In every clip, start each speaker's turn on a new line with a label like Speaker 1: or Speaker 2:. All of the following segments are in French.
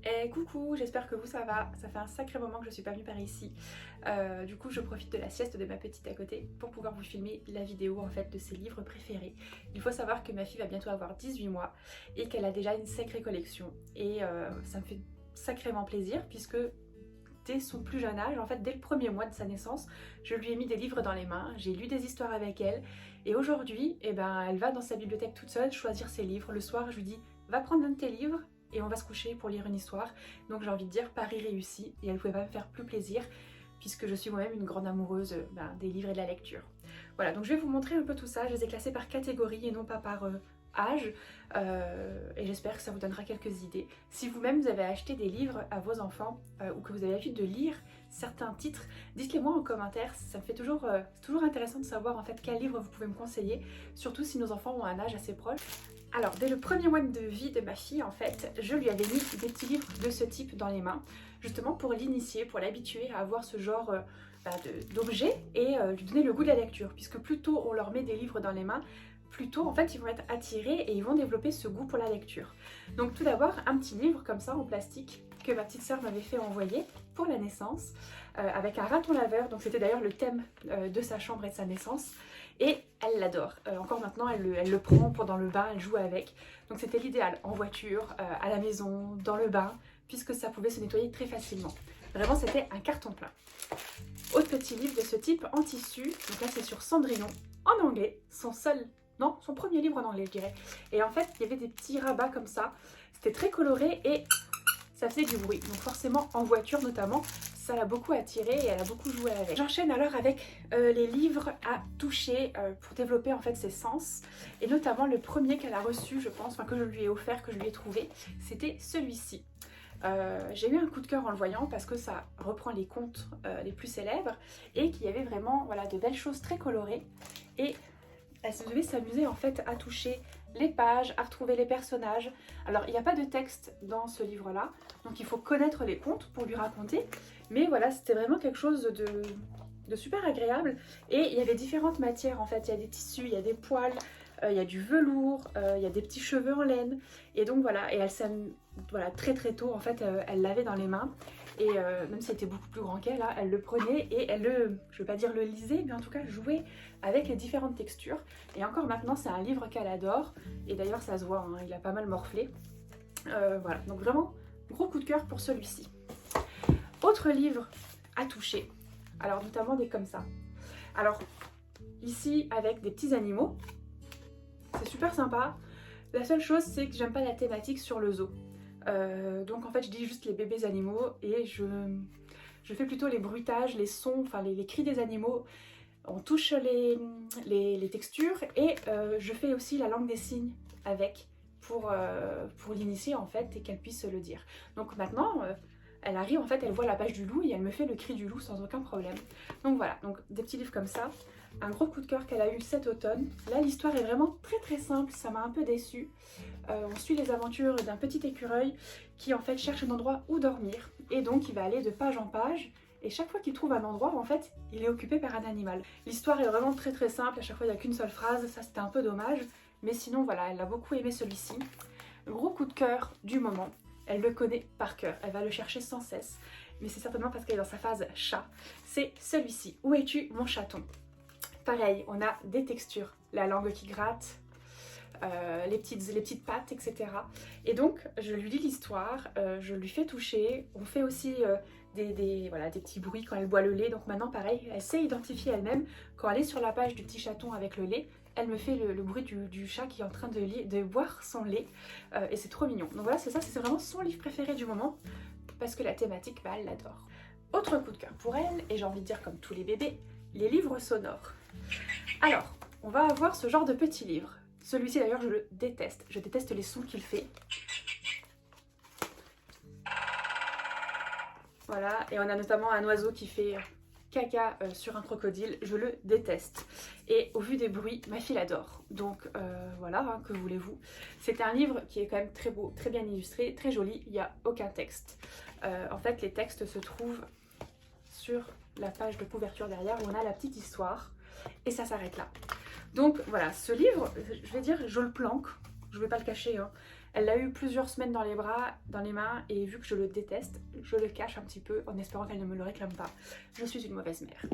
Speaker 1: Et coucou, j'espère que vous ça va. Ça fait un sacré moment que je suis pas venue par ici. Du coup je profite de la sieste de ma petite à côté pour pouvoir vous filmer la vidéo en fait de ses livres préférés. Il faut savoir que ma fille va bientôt avoir 18 mois et qu'elle a déjà une sacrée collection. Et ça me fait sacrément plaisir puisque dès son plus jeune âge, en fait dès le premier mois de sa naissance, je lui ai mis des livres dans les mains, j'ai lu des histoires avec elle et aujourd'hui eh ben, elle va dans sa bibliothèque toute seule choisir ses livres. Le soir je lui dis va prendre un de tes livres et on va se coucher pour lire une histoire. Donc j'ai envie de dire pari réussi et elle ne pouvait pas me faire plus plaisir puisque je suis moi-même une grande amoureuse des livres et de la lecture. Voilà, donc je vais vous montrer un peu tout ça. Je les ai classés par catégorie et non pas par âge et j'espère que ça vous donnera quelques idées. Si vous-même vous avez acheté des livres à vos enfants ou que vous avez l'habitude de lire certains titres, dites-les moi en commentaire, ça me fait toujours, c'est toujours intéressant de savoir en fait quel livre vous pouvez me conseiller, surtout si nos enfants ont un âge assez proche. Alors, dès le premier mois de vie de ma fille, en fait, je lui avais mis des petits livres de ce type dans les mains, justement pour l'initier, pour l'habituer à avoir ce genre d'objet et lui donner le goût de la lecture, puisque plus tôt on leur met des livres dans les mains, plus tôt en fait ils vont être attirés et ils vont développer ce goût pour la lecture. Donc tout d'abord, un petit livre comme ça en plastique que ma petite sœur m'avait fait envoyer pour la naissance, avec un raton laveur, donc c'était d'ailleurs le thème de sa chambre et de sa naissance. Et elle l'adore. Encore maintenant, elle le prend pendant le bain, elle joue avec. Donc c'était l'idéal, en voiture, à la maison, dans le bain, puisque ça pouvait se nettoyer très facilement. Vraiment, c'était un carton plein. Autre petit livre de ce type, en tissu. Donc là, c'est sur Cendrillon, en anglais. Son premier livre en anglais, je dirais. Et en fait, il y avait des petits rabats comme ça. C'était très coloré et ça faisait du bruit. Donc forcément, en voiture notamment, ça l'a beaucoup attirée et elle a beaucoup joué avec. J'enchaîne alors avec les livres à toucher pour développer en fait ses sens. Et notamment le premier qu'elle a reçu, je pense, enfin que je lui ai offert, que je lui ai trouvé, c'était celui-ci. J'ai eu un coup de cœur en le voyant parce que ça reprend les contes les plus célèbres et qu'il y avait vraiment voilà, de belles choses très colorées. Et elle devait s'amuser en fait à toucher les pages, à retrouver les personnages. Alors il n'y a pas de texte dans ce livre-là, donc il faut connaître les contes pour lui raconter. Mais voilà, c'était vraiment quelque chose de super agréable. Et il y avait différentes matières en fait. Il y a des tissus, il y a des poils, il y a du velours, il y a des petits cheveux en laine. Et donc voilà, et elle voilà, très très tôt en fait, elle l'avait dans les mains. Et même si elle était beaucoup plus grand qu'elle, là, elle le prenait et elle le, je ne veux pas dire le lisait, mais en tout cas jouait avec les différentes textures. Et encore maintenant, c'est un livre qu'elle adore. Et d'ailleurs, ça se voit, hein, il a pas mal morflé. Voilà, donc vraiment, gros coup de cœur pour celui-ci. Autre livre à toucher, alors notamment des comme ça. Alors, ici, avec des petits animaux, c'est super sympa. La seule chose, c'est que j'aime pas la thématique sur le zoo. Donc en fait je dis juste les bébés animaux et je fais plutôt les bruitages, les sons, enfin les cris des animaux. On touche les textures et je fais aussi la langue des signes avec pour l'initier en fait et qu'elle puisse le dire. Donc maintenant elle arrive en fait, elle voit la page du loup et elle me fait le cri du loup sans aucun problème. Donc voilà, donc des petits livres comme ça. Un gros coup de cœur qu'elle a eu cet automne. Là l'histoire est vraiment très très simple, ça m'a un peu déçue. On suit les aventures d'un petit écureuil qui en fait cherche un endroit où dormir et donc il va aller de page en page et chaque fois qu'il trouve un endroit en fait il est occupé par un animal. L'histoire est vraiment très très simple, à chaque fois il n'y a qu'une seule phrase, ça c'était un peu dommage mais sinon voilà, elle a beaucoup aimé celui-ci. Gros coup de cœur du moment, elle le connaît par cœur, elle va le chercher sans cesse mais c'est certainement parce qu'elle est dans sa phase chat. C'est celui-ci, Où es-tu mon chaton? Pareil, on a des textures, la langue qui gratte, les petites pattes, etc. Et donc, je lui lis l'histoire, je lui fais toucher, on fait aussi voilà, des petits bruits quand elle boit le lait. Donc maintenant, pareil, elle sait identifier elle-même. Quand elle est sur la page du petit chaton avec le lait, elle me fait le bruit du chat qui est en train de boire son lait. Et c'est trop mignon. Donc voilà, c'est ça, c'est vraiment son livre préféré du moment, parce que la thématique, bah, elle l'adore. Autre coup de cœur pour elle, et j'ai envie de dire comme tous les bébés, les livres sonores. Alors, on va avoir ce genre de petits livres. Celui-ci d'ailleurs je le déteste, je déteste les sons qu'il fait. Voilà, et on a notamment un oiseau qui fait caca sur un crocodile, je le déteste. Et au vu des bruits, ma fille l'adore. Donc voilà, hein, que voulez-vous. C'est un livre qui est quand même très beau, très bien illustré, très joli, il n'y a aucun texte. En fait les textes se trouvent sur la page de couverture derrière où on a la petite histoire et ça s'arrête là. Donc voilà, ce livre, je vais dire, je le planque, je vais pas le cacher, hein, Elle l'a eu plusieurs semaines dans les bras, dans les mains, et vu que je le déteste, je le cache un petit peu en espérant qu'elle ne me le réclame pas. Je suis une mauvaise mère.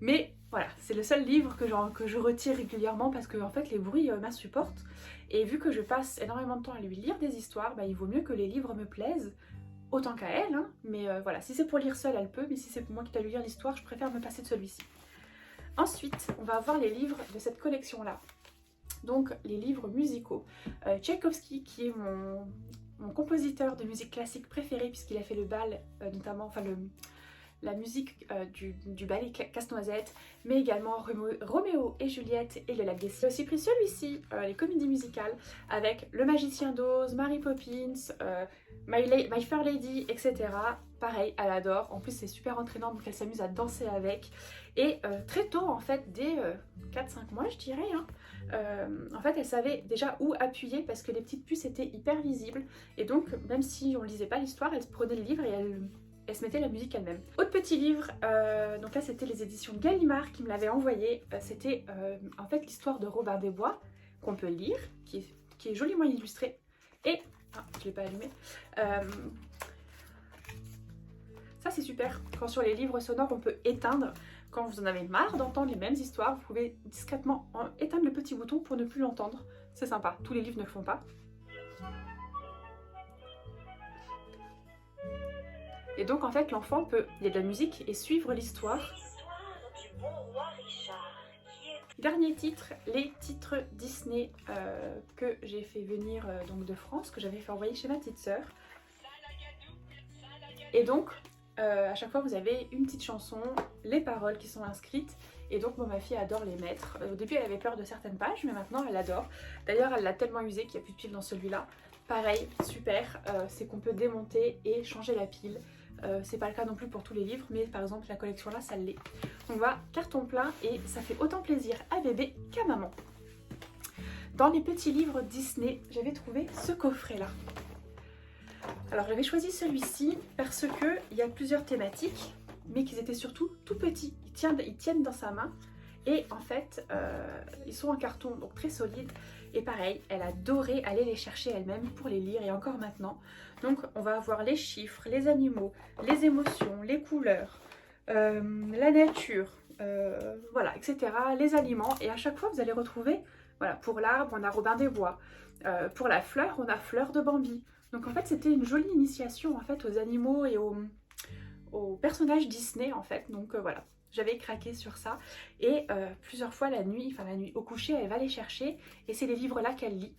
Speaker 1: Mais voilà, c'est le seul livre que je retire régulièrement parce que en fait les bruits m'insupportent. Et vu que je passe énormément de temps à lui lire des histoires, bah, il vaut mieux que les livres me plaisent, autant qu'à elle. Hein. Mais voilà, si c'est pour lire seule, elle peut, mais si c'est pour moi qui dois lui lire l'histoire, je préfère me passer de celui-ci. Ensuite, on va avoir les livres de cette collection-là. Donc les livres musicaux. Tchaïkovski, qui est mon compositeur de musique classique préféré, puisqu'il a fait le bal, notamment, enfin la musique du ballet Casse-Noisette, mais également Roméo et Juliette et le Lac des Cygnes. J'ai aussi pris celui-ci, les comédies musicales, avec Le Magicien d'Oz, Mary Poppins, My Fair Lady, etc. Pareil, elle adore. En plus, c'est super entraînant, donc elle s'amuse à danser avec. Et très tôt, en fait, dès 4-5 mois, je dirais, hein, en fait, elle savait déjà où appuyer parce que les petites puces étaient hyper visibles. Et donc, même si on ne lisait pas l'histoire, elle prenait le livre et elle se mettait la musique elle-même. Autre petit livre, donc là c'était les éditions Gallimard qui me l'avaient envoyé. C'était en fait l'histoire de Robin des Bois qu'on peut lire, qui est joliment illustrée. Et, je ne l'ai pas allumé. Ça c'est super, quand sur les livres sonores on peut éteindre. Quand vous en avez marre d'entendre les mêmes histoires, vous pouvez discrètement éteindre le petit bouton pour ne plus l'entendre. C'est sympa, tous les livres ne le font pas. Et donc en fait l'enfant peut, il y a de la musique et suivre l'histoire. Dernier titre, les titres Disney que j'ai fait venir donc de France, que j'avais fait envoyer chez ma petite sœur. Et donc à chaque fois vous avez une petite chanson, les paroles qui sont inscrites. Et donc ma fille adore les mettre. Au début elle avait peur de certaines pages, mais maintenant elle adore. D'ailleurs elle l'a tellement usé qu'il n'y a plus de pile dans celui-là. Pareil, super, c'est qu'on peut démonter et changer la pile. C'est pas le cas non plus pour tous les livres, mais par exemple la collection là ça l'est. On va carton plein et ça fait autant plaisir à bébé qu'à maman. Dans les petits livres Disney, j'avais trouvé ce coffret là. Alors j'avais choisi celui-ci parce que il y a plusieurs thématiques, mais qu'ils étaient surtout tout petits. Ils tiennent dans sa main et en fait ils sont en carton, donc très solides. Et pareil, elle adorait aller les chercher elle-même pour les lire et encore maintenant. Donc on va avoir les chiffres, les animaux, les émotions, les couleurs, la nature, voilà, etc. Les aliments. Et à chaque fois vous allez retrouver, voilà, pour l'arbre on a Robin des Bois, pour la fleur on a Fleur de Bambi. Donc en fait c'était une jolie initiation en fait aux animaux et aux personnages Disney en fait. Donc voilà. J'avais craqué sur ça et plusieurs fois la nuit au coucher, elle va les chercher et c'est les livres là qu'elle lit.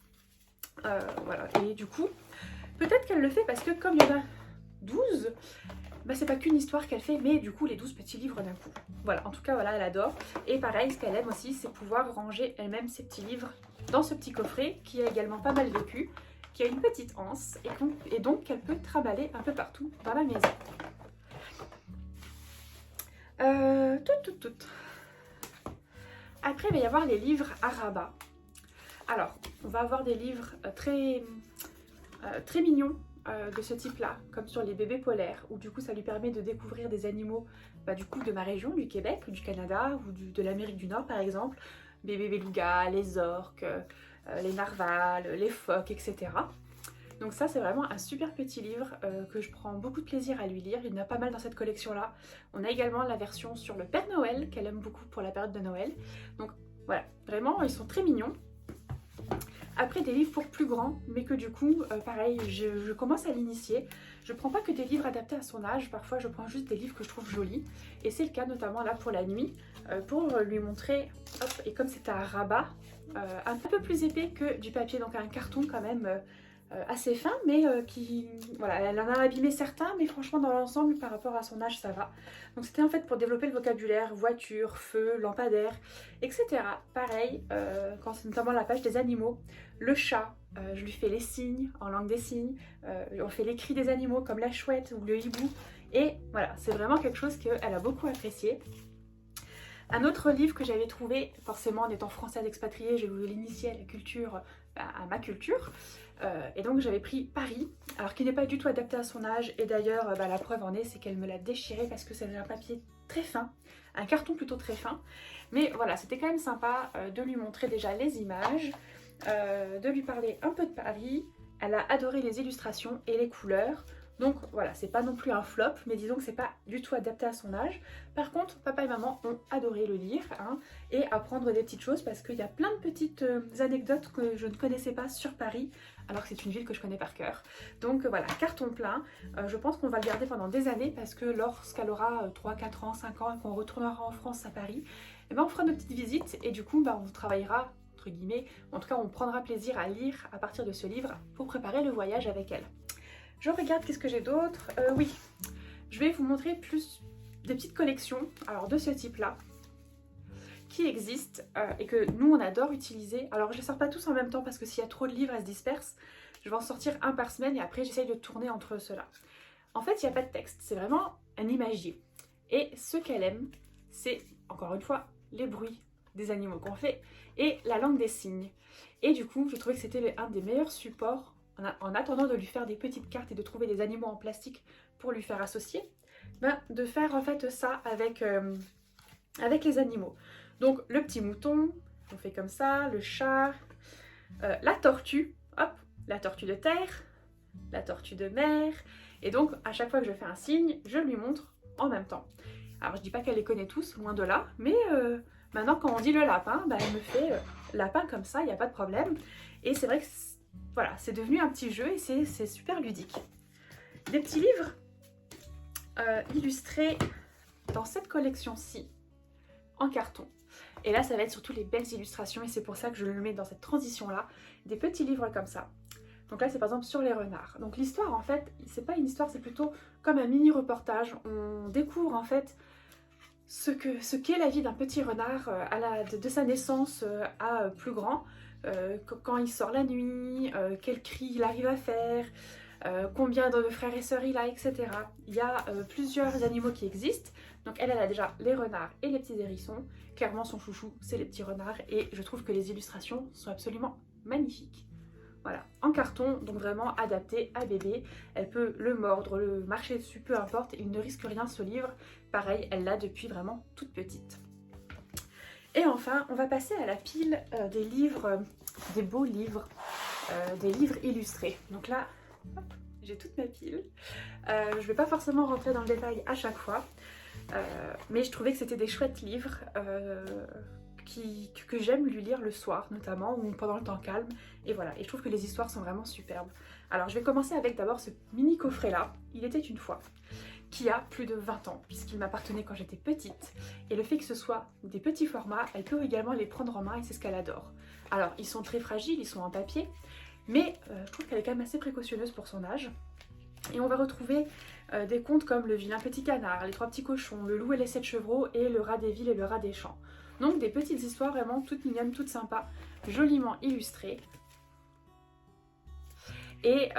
Speaker 1: Voilà. Et du coup, peut-être qu'elle le fait parce que comme il y en a 12, bah, c'est pas qu'une histoire qu'elle fait, mais du coup les 12 petits livres d'un coup. Voilà, en tout cas voilà, elle adore. Et pareil, ce qu'elle aime aussi, c'est pouvoir ranger elle-même ses petits livres dans ce petit coffret qui a également pas mal vécu, qui a une petite anse et donc qu'elle peut trimballer un peu partout dans la maison. Après il va y avoir les livres à rabat. Alors on va avoir des livres très mignons de ce type là, comme sur les bébés polaires, où du coup ça lui permet de découvrir des animaux du coup de ma région, du Québec ou du Canada ou de l'Amérique du Nord par exemple, les bébés belugas, les orques, les narvals, les phoques, etc. Donc ça c'est vraiment un super petit livre que je prends beaucoup de plaisir à lui lire. Il y en a pas mal dans cette collection là. On a également la version sur le Père Noël qu'elle aime beaucoup pour la période de Noël. Donc voilà, vraiment ils sont très mignons. Après des livres pour plus grands, mais que du coup, pareil, je commence à l'initier. Je prends pas que des livres adaptés à son âge, parfois je prends juste des livres que je trouve jolis. Et c'est le cas notamment là pour la nuit, pour lui montrer, hop, et comme c'est un rabat, un peu plus épais que du papier, donc un carton quand même assez fin, mais qui, voilà, elle en a abîmé certains, mais franchement dans l'ensemble, par rapport à son âge, ça va. Donc c'était en fait pour développer le vocabulaire, voiture, feu, lampadaire, etc. Pareil, quand c'est notamment la page des animaux, le chat, je lui fais les signes en langue des signes, on fait les cris des animaux comme la chouette ou le hibou, et voilà, c'est vraiment quelque chose qu'elle a beaucoup apprécié. Un autre livre que j'avais trouvé, forcément en étant française expatriée, je voulais l'initier à la culture, à ma culture, et donc j'avais pris Paris, alors qui n'est pas du tout adapté à son âge, et d'ailleurs la preuve en est, c'est qu'elle me l'a déchiré parce que c'est un papier très fin, un carton plutôt très fin, mais voilà, c'était quand même sympa de lui montrer déjà les images, de lui parler un peu de Paris. Elle a adoré les illustrations et les couleurs. Donc voilà, c'est pas non plus un flop, mais disons que c'est pas du tout adapté à son âge. Par contre, papa et maman ont adoré le lire hein, et apprendre des petites choses parce qu'il y a plein de petites anecdotes que je ne connaissais pas sur Paris, alors que c'est une ville que je connais par cœur. Donc voilà, carton plein. Je pense qu'on va le garder pendant des années parce que lorsqu'elle aura 3, 4 ans, 5 ans et qu'on retournera en France à Paris, eh ben, on fera nos petites visites et du coup bah, on travaillera, entre guillemets, en tout cas on prendra plaisir à lire à partir de ce livre pour préparer le voyage avec elle. Je regarde qu'est-ce que j'ai d'autre. Oui, je vais vous montrer plus des petites collections alors de ce type-là qui existent et que nous on adore utiliser. Alors je les sors pas tous en même temps parce que s'il y a trop de livres, elles se dispersent. Je vais en sortir un par semaine et après j'essaye de tourner entre ceux-là. En fait, il n'y a pas de texte, c'est vraiment un imagier. Et ce qu'elle aime, c'est encore une fois les bruits des animaux qu'on fait et la langue des signes. Et du coup, je trouvais que c'était un des meilleurs supports en attendant de lui faire des petites cartes et de trouver des animaux en plastique pour lui faire associer, ben, de faire en fait ça avec, avec les animaux. Donc le petit mouton, on fait comme ça, le chat, la tortue, hop, la tortue de terre, la tortue de mer, et donc à chaque fois que je fais un signe, je lui montre en même temps. Alors je dis pas qu'elle les connaît tous, loin de là, mais maintenant quand on dit le lapin, ben, elle me fait lapin comme ça, il n'y a pas de problème. Et c'est vrai que voilà, c'est devenu un petit jeu et c'est super ludique. Des petits livres illustrés dans cette collection-ci, en carton. Et là, ça va être surtout les belles illustrations et c'est pour ça que je le mets dans cette transition-là. Des petits livres comme ça. Donc là, c'est par exemple sur les renards. Donc l'histoire, en fait, c'est pas une histoire, c'est plutôt comme un mini-reportage. On découvre en fait ce qu'est la vie d'un petit renard de sa naissance à plus grand. Quand il sort la nuit, quel cri il arrive à faire, combien de frères et sœurs il a, etc. Il y a plusieurs animaux qui existent. Donc elle a déjà les renards et les petits hérissons. Clairement son chouchou c'est les petits renards et je trouve que les illustrations sont absolument magnifiques. Voilà, en carton, donc vraiment adapté à bébé. Elle peut le mordre, le marcher dessus, peu importe, il ne risque rien ce livre. Pareil, elle l'a depuis vraiment toute petite. Et enfin, on va passer à la pile des livres, des beaux livres, des livres illustrés. Donc là, j'ai toute ma pile. Je ne vais pas forcément rentrer dans le détail à chaque fois, mais je trouvais que c'était des chouettes livres que j'aime lui lire le soir notamment ou pendant le temps calme. Et voilà, et je trouve que les histoires sont vraiment superbes. Alors je vais commencer avec d'abord ce mini coffret là, Il était une fois, qui a plus de 20 ans puisqu'il m'appartenait quand j'étais petite. Et le fait que ce soit des petits formats, elle peut également les prendre en main et c'est ce qu'elle adore. Alors ils sont très fragiles, ils sont en papier, mais je trouve qu'elle est quand même assez précautionneuse pour son âge. Et on va retrouver des contes comme Le vilain petit canard, Les trois petits cochons, Le loup et les 7 chevreaux et Le rat des villes et le rat des champs. Donc des petites histoires vraiment toutes mignonnes, toutes sympas, joliment illustrées. Et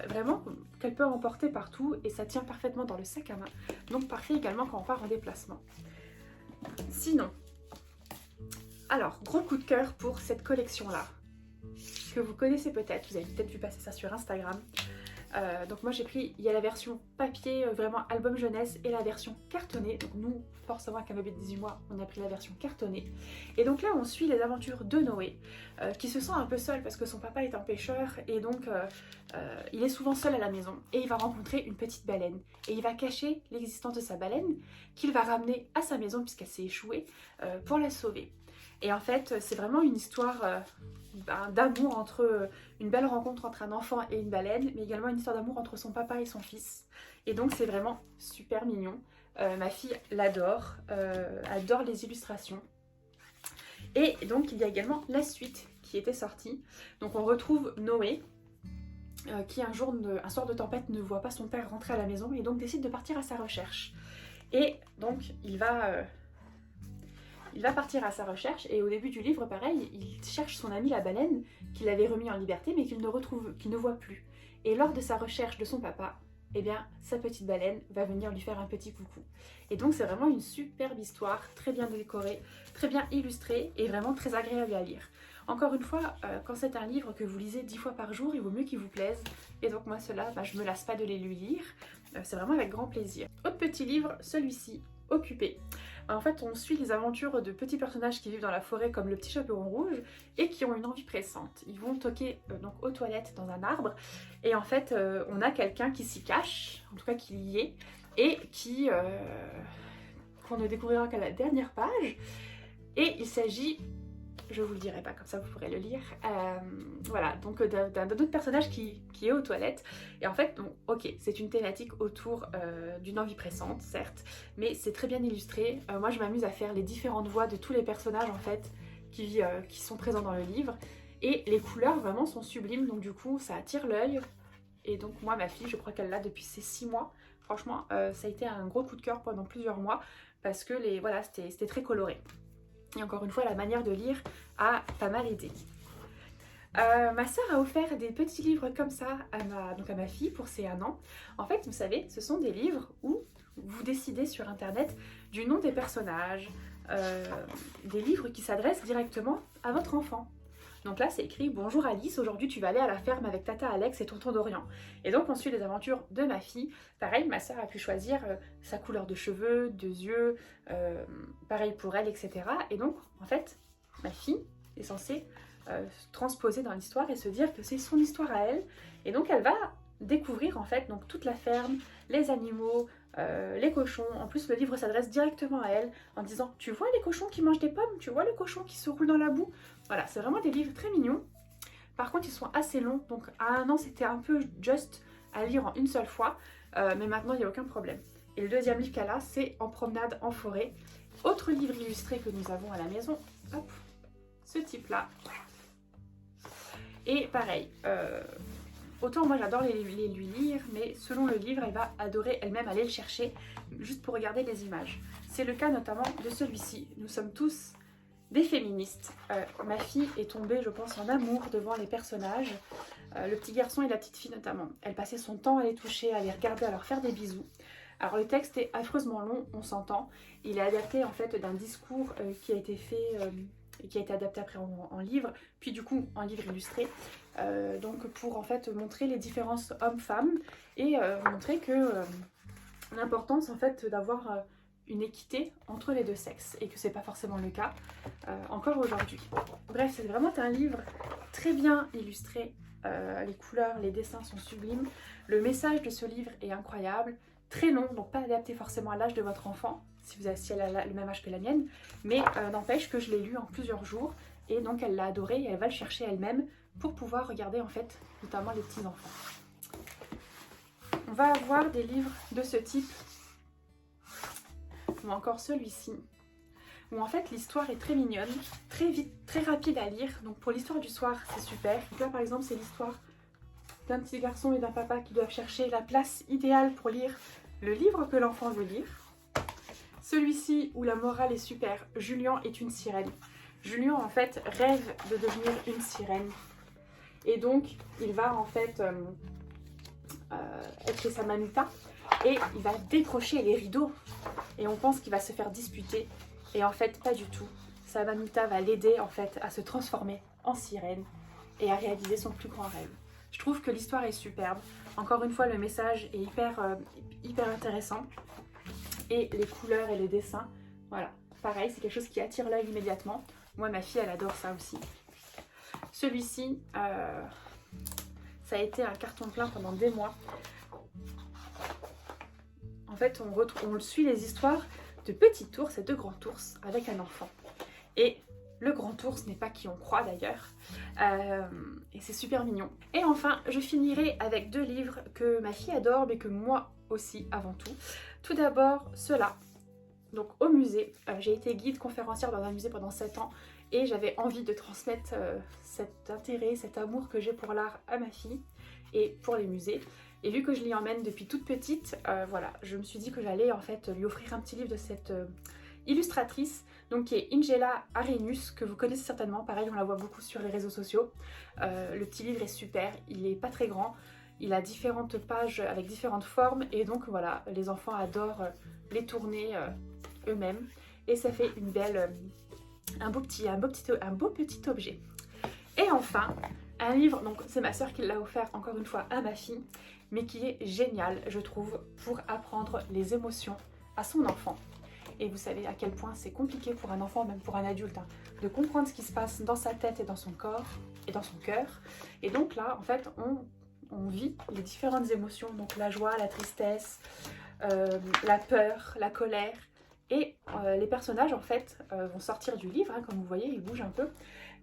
Speaker 1: vraiment qu'elle peut emporter partout et ça tient parfaitement dans le sac à main. Donc parfait également quand on part en déplacement. Sinon, alors gros coup de cœur pour cette collection là, que vous connaissez peut-être, vous avez peut-être vu passer ça sur Instagram. Donc moi j'ai pris, il y a la version papier vraiment album jeunesse et la version cartonnée. Donc nous, forcément avec un bébé de 18 mois, on a pris la version cartonnée. Et donc là on suit les aventures de Noé, qui se sent un peu seul parce que son papa est un pêcheur et donc il est souvent seul à la maison. Et il va rencontrer une petite baleine. Et il va cacher l'existence de sa baleine qu'il va ramener à sa maison puisqu'elle s'est échouée pour la sauver. Et en fait c'est vraiment une histoire d'amour entre une belle rencontre entre un enfant et une baleine, mais également une histoire d'amour entre son papa et son fils. Et donc c'est vraiment super mignon. Ma fille l'adore, adore les illustrations. Et donc il y a également la suite qui était sortie. Donc on retrouve Noé, qui un soir de tempête ne voit pas son père rentrer à la maison et donc décide de partir à sa recherche. Et donc il va partir à sa recherche et au début du livre, pareil, il cherche son ami la baleine qu'il avait remis en liberté mais qu'il ne voit plus. Et lors de sa recherche de son papa, eh bien, sa petite baleine va venir lui faire un petit coucou. Et donc c'est vraiment une superbe histoire, très bien décorée, très bien illustrée et vraiment très agréable à lire. Encore une fois, quand c'est un livre que vous lisez 10 fois par jour, il vaut mieux qu'il vous plaise. Et donc moi, ceux-là, je me lasse pas de les lire. C'est vraiment avec grand plaisir. Autre petit livre, celui-ci. occupé. En fait, on suit les aventures de petits personnages qui vivent dans la forêt comme le petit chaperon rouge et qui ont une envie pressante. Ils vont toquer donc aux toilettes dans un arbre et en fait, on a quelqu'un qui s'y cache, en tout cas qui y est, et qu'on ne découvrira qu'à la dernière page. Et il s'agit, je vous le dirai pas, comme ça vous pourrez le lire, voilà, donc d'un autre personnage qui est aux toilettes. Et en fait, bon, ok, c'est une thématique autour d'une envie pressante, certes, mais c'est très bien illustré. Moi, je m'amuse à faire les différentes voix de tous les personnages, en fait, qui sont présents dans le livre. Et les couleurs, vraiment, sont sublimes, donc du coup, ça attire l'œil. Et donc, moi, ma fille, je crois qu'elle l'a depuis ses 6 mois. Franchement, ça a été un gros coup de cœur pendant plusieurs mois, parce que voilà, c'était très coloré. Et encore une fois, la manière de lire a pas mal aidé. Ma sœur a offert des petits livres comme ça à ma fille pour ses 1 an. En fait, vous savez, ce sont des livres où vous décidez sur internet du nom des personnages, des livres qui s'adressent directement à votre enfant. Donc là, c'est écrit « Bonjour Alice, aujourd'hui tu vas aller à la ferme avec Tata Alex et tonton Dorian ». Et donc on suit les aventures de ma fille. Pareil, ma sœur a pu choisir sa couleur de cheveux, de yeux, pareil pour elle, etc. Et donc, en fait, ma fille est censée transposer dans l'histoire et se dire que c'est son histoire à elle. Et donc elle va découvrir en fait donc toute la ferme, les animaux, les cochons. En plus, le livre s'adresse directement à elle en disant « Tu vois les cochons qui mangent des pommes? Tu vois les cochons qui se roulent dans la boue ?» Voilà, c'est vraiment des livres très mignons. Par contre, ils sont assez longs, donc à 1 an, c'était un peu juste à lire en une seule fois, mais maintenant, il n'y a aucun problème. Et le deuxième livre qu'elle a, c'est En promenade en forêt. Autre livre illustré que nous avons à la maison, hop, ce type-là. Et pareil, autant moi j'adore les lui lire, mais selon le livre, elle va adorer elle-même aller le chercher, juste pour regarder les images. C'est le cas notamment de celui-ci. Nous sommes tous des féministes. Ma fille est tombée, je pense, en amour devant les personnages, le petit garçon et la petite fille notamment. Elle passait son temps à les toucher, à les regarder, à leur faire des bisous. Alors le texte est affreusement long, on s'entend. Il est adapté en fait d'un discours qui a été fait, qui a été adapté après en livre, puis du coup en livre illustré. Donc pour en fait montrer les différences hommes-femmes et montrer que l'importance en fait d'avoir une équité entre les deux sexes et que c'est pas forcément le cas encore aujourd'hui. Bref, c'est vraiment un livre très bien illustré, les couleurs, les dessins sont sublimes, le message de ce livre est incroyable, très long, donc pas adapté forcément à l'âge de votre enfant, si elle a le même âge que la mienne, mais n'empêche que je l'ai lu en plusieurs jours et donc elle l'a adoré et elle va le chercher elle-même pour pouvoir regarder en fait notamment les petits enfants. On va avoir des livres de ce type ou encore celui-ci, où en fait l'histoire est très mignonne, très vite, très rapide à lire. Donc pour l'histoire du soir, c'est super. Donc là par exemple, c'est l'histoire d'un petit garçon et d'un papa qui doivent chercher la place idéale pour lire le livre que l'enfant veut lire. Celui-ci où la morale est super, Julien est une sirène. Julien en fait rêve de devenir une sirène. Et donc il va en fait être chez sa mamita. Et il va décrocher les rideaux et on pense qu'il va se faire disputer et en fait pas du tout. Sa mamita va l'aider en fait à se transformer en sirène et à réaliser son plus grand rêve. Je trouve que l'histoire est superbe. Encore une fois, le message est hyper intéressant et les couleurs et les dessins, voilà, pareil, c'est quelque chose qui attire l'œil immédiatement. Moi, ma fille, elle adore ça aussi. Celui-ci, ça a été un carton plein pendant des mois. En fait, on suit les histoires de petits ours et de grands ours avec un enfant. Et le grand ours n'est pas qui on croit d'ailleurs. Et c'est super mignon. Et enfin, je finirai avec 2 livres que ma fille adore, mais que moi aussi avant tout. Tout d'abord, ceux-là. Donc au musée. J'ai été guide conférencière dans un musée pendant 7 ans. Et j'avais envie de transmettre cet intérêt, cet amour que j'ai pour l'art à ma fille et pour les musées. Et vu que je l'y emmène depuis toute petite, voilà, je me suis dit que j'allais en fait lui offrir un petit livre de cette illustratrice, donc qui est Ingela Arrhenius, que vous connaissez certainement, pareil on la voit beaucoup sur les réseaux sociaux. Le petit livre est super, il est pas très grand, il a différentes pages avec différentes formes et donc voilà, les enfants adorent les tourner eux-mêmes et ça fait une belle, un beau petit objet. Et enfin, un livre, donc c'est ma soeur qui l'a offert encore une fois à ma fille, mais qui est génial, je trouve, pour apprendre les émotions à son enfant. et vous savez à quel point c'est compliqué pour un enfant, même pour un adulte, hein, de comprendre ce qui se passe dans sa tête et dans son corps et dans son cœur. Et donc là, en fait, on vit les différentes émotions, donc la joie, la tristesse, la peur, la colère. Et les personnages en fait vont sortir du livre, hein, comme vous voyez, ils bougent un peu.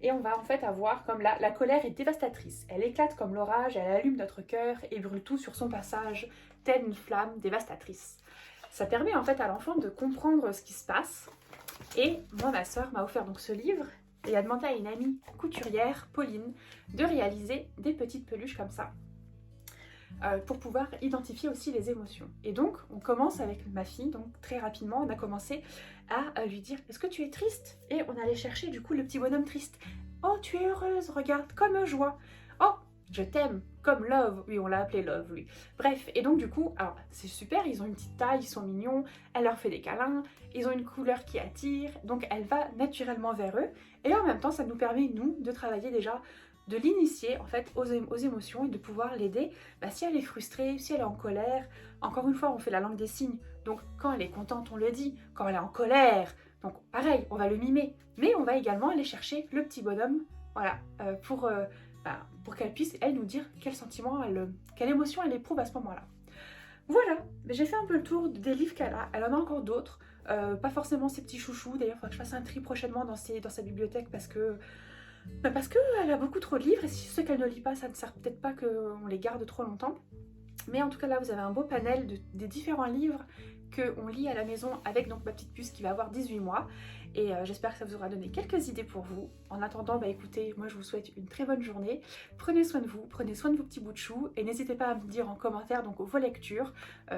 Speaker 1: Et on va en fait avoir comme la colère est dévastatrice. Elle éclate comme l'orage, elle allume notre cœur et brûle tout sur son passage, telle une flamme dévastatrice. Ça permet en fait à l'enfant de comprendre ce qui se passe. Et moi, ma soeur m'a offert donc ce livre et a demandé à une amie couturière, Pauline, de réaliser des petites peluches comme ça. Pour pouvoir identifier aussi les émotions. Et donc, on commence avec ma fille, donc très rapidement, on a commencé à lui dire « Est-ce que tu es triste ?» Et on allait chercher du coup le petit bonhomme triste. « Oh, tu es heureuse, regarde, comme joie. Oh, je t'aime, comme Love. » Oui, on l'a appelé Love, oui. Bref, et donc du coup, alors c'est super, ils ont une petite taille, ils sont mignons, elle leur fait des câlins, ils ont une couleur qui attire, donc elle va naturellement vers eux. Et en même temps, ça nous permet, nous, de travailler déjà de l'initier en fait aux émotions et de pouvoir l'aider si elle est frustrée, si elle est en colère. Encore une fois, on fait la langue des signes, donc quand elle est contente, on le dit, quand elle est en colère, donc pareil, on va le mimer, mais on va également aller chercher le petit bonhomme, voilà, pour qu'elle puisse, elle, nous dire quel sentiment, quelle émotion elle éprouve à ce moment-là. Voilà, j'ai fait un peu le tour des livres qu'elle a, elle en a encore d'autres, pas forcément ses petits chouchous, d'ailleurs il faudra que je fasse un tri prochainement dans sa bibliothèque parce qu'elle a beaucoup trop de livres et si ceux qu'elle ne lit pas, ça ne sert peut-être pas qu'on les garde trop longtemps. Mais en tout cas là, vous avez un beau panel des différents livres qu'on lit à la maison avec donc ma petite puce qui va avoir 18 mois. Et j'espère que ça vous aura donné quelques idées pour vous. En attendant, écoutez, moi je vous souhaite une très bonne journée. Prenez soin de vous, prenez soin de vos petits bouts de chou et n'hésitez pas à me dire en commentaire donc vos lectures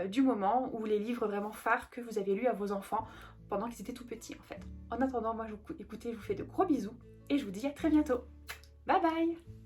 Speaker 1: du moment ou les livres vraiment phares que vous avez lus à vos enfants pendant qu'ils étaient tout petits en fait. En attendant, moi je vous fais de gros bisous et je vous dis à très bientôt. Bye bye!